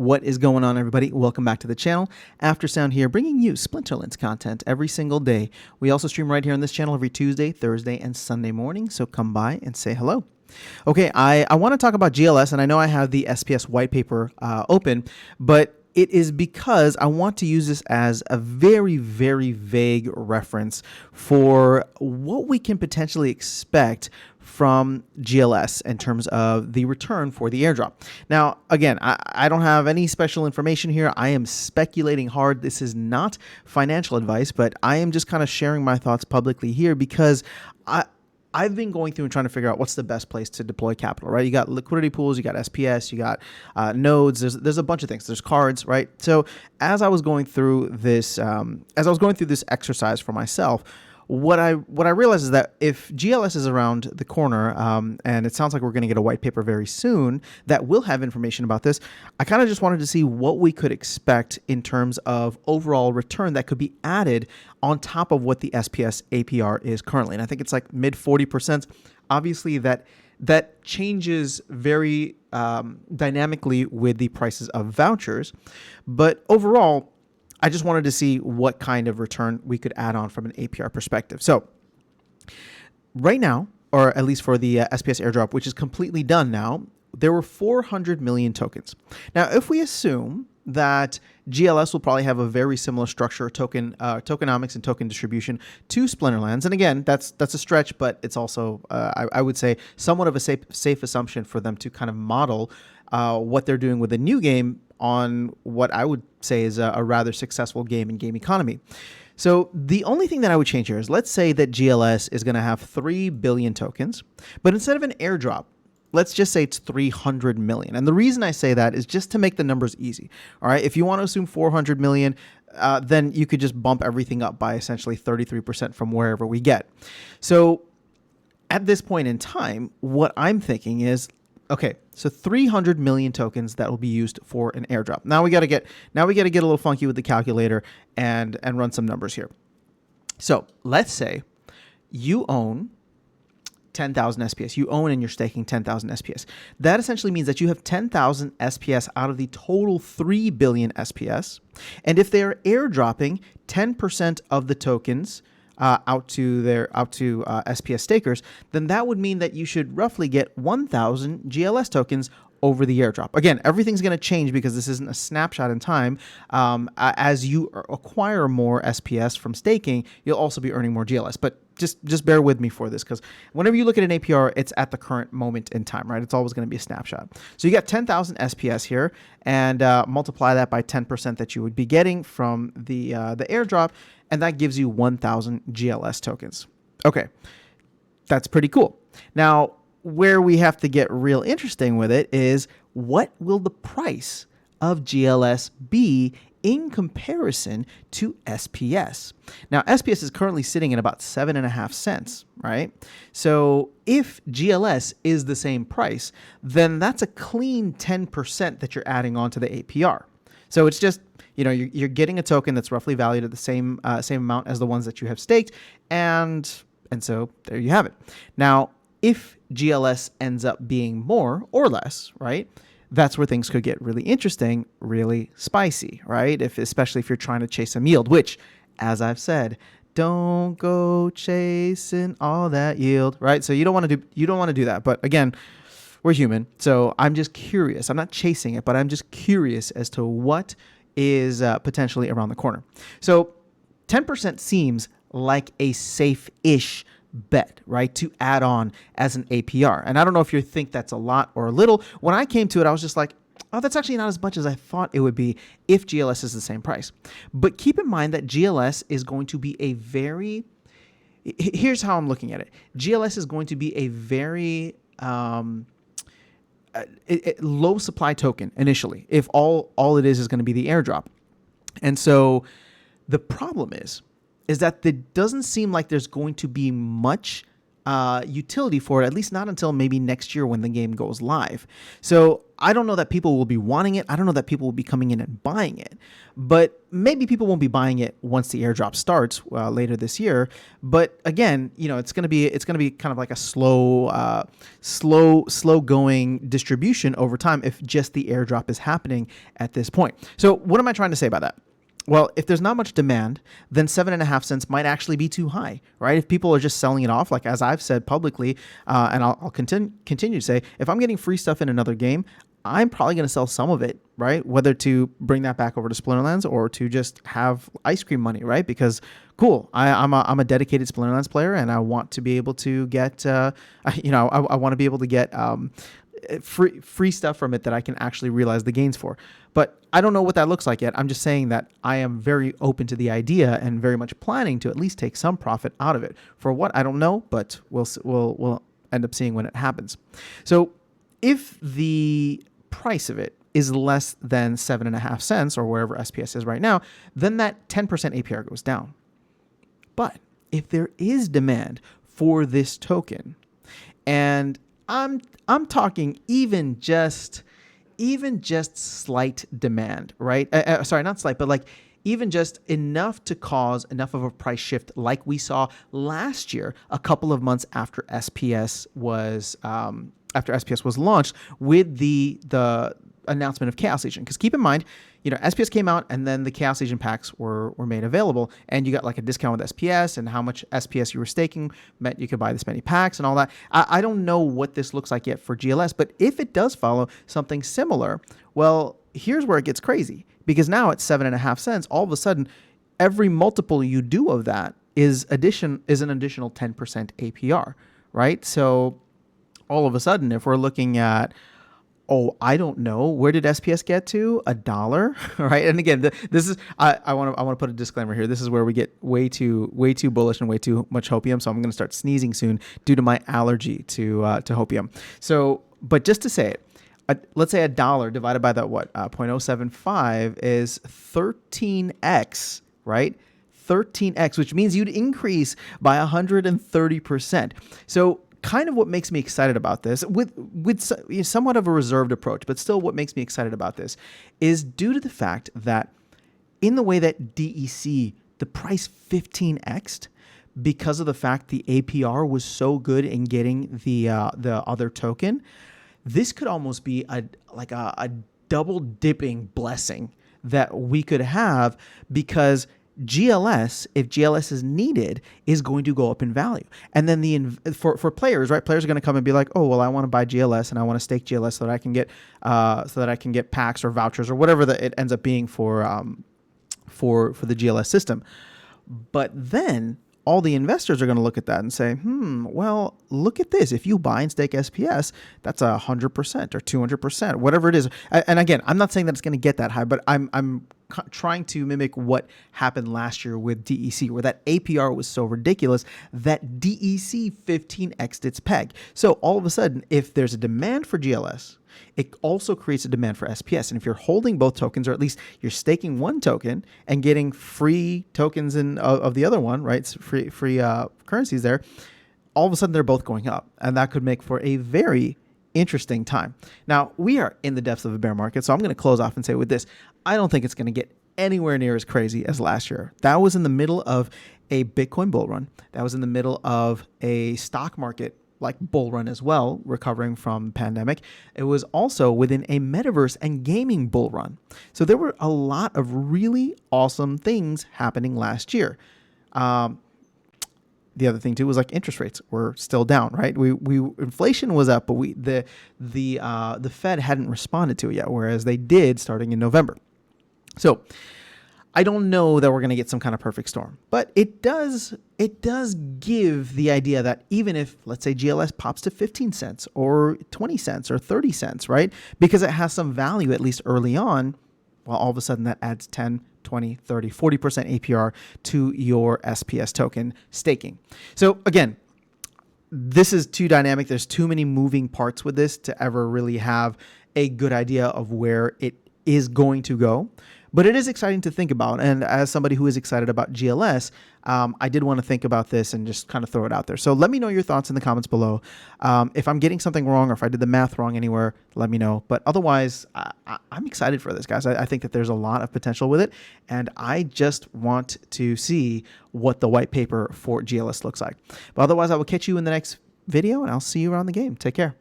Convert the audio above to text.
What is going on, everybody? Welcome back to the channel. Aftersound here, bringing you Splinterlands content every single day. We also stream right here on this channel every Tuesday, Thursday, and Sunday morning, so come by and say hello. Okay, I want to talk about GLS, and I know I have the SPS white paper open, but it is because I want to use this as a very, very vague reference for what we can potentially expect from GLS in terms of the return for the airdrop. Now, again, I don't have any special information here. I am speculating hard. This is not financial advice, but I am just kind of sharing my thoughts publicly here because I've been going through and trying to figure out what's the best place to deploy capital, right? You got liquidity pools, you got SPS, you got nodes. There's a bunch of things. There's cards, right? So as I was going through this, exercise for myself, what I realized is that if GLS is around the corner, and it sounds like we're going to get a white paper very soon that will have information about this, I kind of just wanted to see what we could expect in terms of overall return that could be added on top of what the SPS APR is currently. And I think it's like mid 40%. Obviously, that changes very dynamically with the prices of vouchers, but overall, I just wanted to see what kind of return we could add on from an APR perspective. So right now, or at least for the SPS airdrop, which is completely done now, there were 400 million tokens. Now, if we assume that GLS will probably have a very similar structure, tokenomics and token distribution to Splinterlands, and again, that's a stretch, but it's also, I would say, somewhat of a safe assumption for them to kind of model what they're doing with the new game on what I would say is a rather successful game and game economy. So the only thing that I would change here is, let's say that GLS is going to have 3 billion tokens, but instead of an airdrop, let's just say it's 300 million. And the reason I say that is just to make the numbers easy. All right, if you want to assume 400 million, then you could just bump everything up by essentially 33% from wherever we get. So at this point in time, what I'm thinking is, okay, so 300 million tokens that will be used for an airdrop. Now we got to get a little funky with the calculator and run some numbers here. So let's say you own 10,000 SPS. You own and you're staking 10,000 SPS. That essentially means that you have 10,000 SPS out of the total 3 billion SPS. And if they are airdropping 10% of the tokens out to SPS stakers, then that would mean that you should roughly get 1,000 GLS tokens over the airdrop. Again, everything's going to change because this isn't a snapshot in time. As you acquire more SPS from staking, you'll also be earning more GLS. But just bear with me for this, because whenever you look at an APR, it's at the current moment in time, right? It's always going to be a snapshot. So you got 10,000 SPS here, and multiply that by 10% that you would be getting from the airdrop, and that gives you 1,000 GLS tokens. Okay, that's pretty cool. Now, where we have to get real interesting with it is, what will the price of GLS be in comparison to SPS? Now, SPS is currently sitting at about 7.5 cents, right? So if GLS is the same price, then that's a clean 10% that you're adding on to the APR. So it's just, you're getting a token that's roughly valued at the same amount as the ones that you have staked, and so there you have it. Now, if GLS ends up being more or less, right, that's where things could get really interesting, really spicy, right? Especially if you're trying to chase some yield, which, as I've said, don't go chasing all that yield, right? So you don't want to do that. But again, we're human, so I'm just curious. I'm not chasing it, but I'm just curious as to what is potentially around the corner. So 10% seems like a safe-ish bet, right, to add on as an APR. And I don't know if you think that's a lot or a little. When I came to it, I was just like, oh, that's actually not as much as I thought it would be if GLS is the same price. But keep in mind that GLS is going to be a very, here's how I'm looking at it. GLS is going to be a very low supply token initially, if all it is going to be the airdrop. And so the problem is that it doesn't seem like there's going to be much utility for it, at least not until maybe next year when the game goes live. So I don't know that people will be wanting it. I don't know that people will be coming in and buying it, but maybe people won't be buying it once the airdrop starts later this year. But again, it's going to be kind of like a slow going distribution over time if just the airdrop is happening at this point. So what am I trying to say about that? Well, if there's not much demand, then 7.5 cents might actually be too high, right? If people are just selling it off, like as I've said publicly, and I'll continue to say, if I'm getting free stuff in another game, I'm probably going to sell some of it, right? Whether to bring that back over to Splinterlands or to just have ice cream money, right? Because cool, I'm a dedicated Splinterlands player, and I want to be able to get, I want to be able to get free stuff from it that I can actually realize the gains for. But I don't know what that looks like yet. I'm just saying that I am very open to the idea and very much planning to at least take some profit out of it. For what, I don't know, but we'll end up seeing when it happens. So if the price of it is less than 7.5 cents or wherever SPS is right now, then that 10% APR goes down. But if there is demand for this token, and I'm talking even just slight demand, right? Sorry, not slight, but like even just enough to cause enough of a price shift like we saw last year, a couple of months after SPS was launched with the announcement of Chaos Legion. Because keep in mind, SPS came out and then the Chaos Legion packs were made available, and you got like a discount with SPS, and how much SPS you were staking meant you could buy this many packs and all that. I don't know what this looks like yet for GLS, but if it does follow something similar, well, here's where it gets crazy, because now at 7.5 cents, all of a sudden, every multiple you do of that is an additional 10% APR, right? So all of a sudden, if we're looking at, I don't know, where did SPS get to? $1, right? And again, this is I want to put a disclaimer here. This is where we get way too bullish and way too much hopium. So I'm going to start sneezing soon due to my allergy to hopium. So, but just to say it, let's say $1 divided by that 0.075 is 13x, right? 13x, which means you'd increase by 130%. So kind of what makes me excited about this, with somewhat of a reserved approach, but still what makes me excited about this is due to the fact that in the way that DEC, the price 15x'd because of the fact the APR was so good in getting the other token. This could almost be a double dipping blessing that we could have, because GLS, if GLS is needed, is going to go up in value. And then for players, right? Players are going to come and be like, oh, well, I want to buy GLS and I want to stake GLS so that I can get packs or vouchers or whatever that it ends up being for the GLS system. But then all the investors are going to look at that and say, well, look at this. If you buy and stake SPS, that's 100% or 200%, whatever it is. And again, I'm not saying that it's going to get that high, but I'm trying to mimic what happened last year with DEC, where that APR was so ridiculous that DEC 15x'd its peg. So all of a sudden, if there's a demand for GLS, it also creates a demand for SPS. And if you're holding both tokens, or at least you're staking one token and getting free tokens of the other one, right? Free currencies there, all of a sudden they're both going up. And that could make for a very interesting time. Now, we are in the depths of a bear market, so I'm going to close off and say with this, I don't think it's going to get anywhere near as crazy as last year. That was in the middle of a Bitcoin bull run. That was in the middle of a stock market bull run as well, recovering from the pandemic. It was also within a metaverse and gaming bull run. So there were a lot of really awesome things happening last year. The other thing too was interest rates were still down, right? We inflation was up, but the Fed hadn't responded to it yet, whereas they did starting in November. So I don't know that we're going to get some kind of perfect storm, but it does give the idea that even if, let's say, GLS pops to 15 cents or 20 cents or 30 cents, right? Because it has some value, at least early on, well, all of a sudden that adds 10, 20, 30, 40% APR to your SPS token staking. So again, this is too dynamic. There's too many moving parts with this to ever really have a good idea of where it is going to go. But it is exciting to think about. And as somebody who is excited about GLS, I did want to think about this and just kind of throw it out there. So let me know your thoughts in the comments below. If I'm getting something wrong or if I did the math wrong anywhere, let me know. But otherwise, I'm excited for this, guys. I think that there's a lot of potential with it. And I just want to see what the white paper for GLS looks like. But otherwise, I will catch you in the next video, and I'll see you around the game. Take care.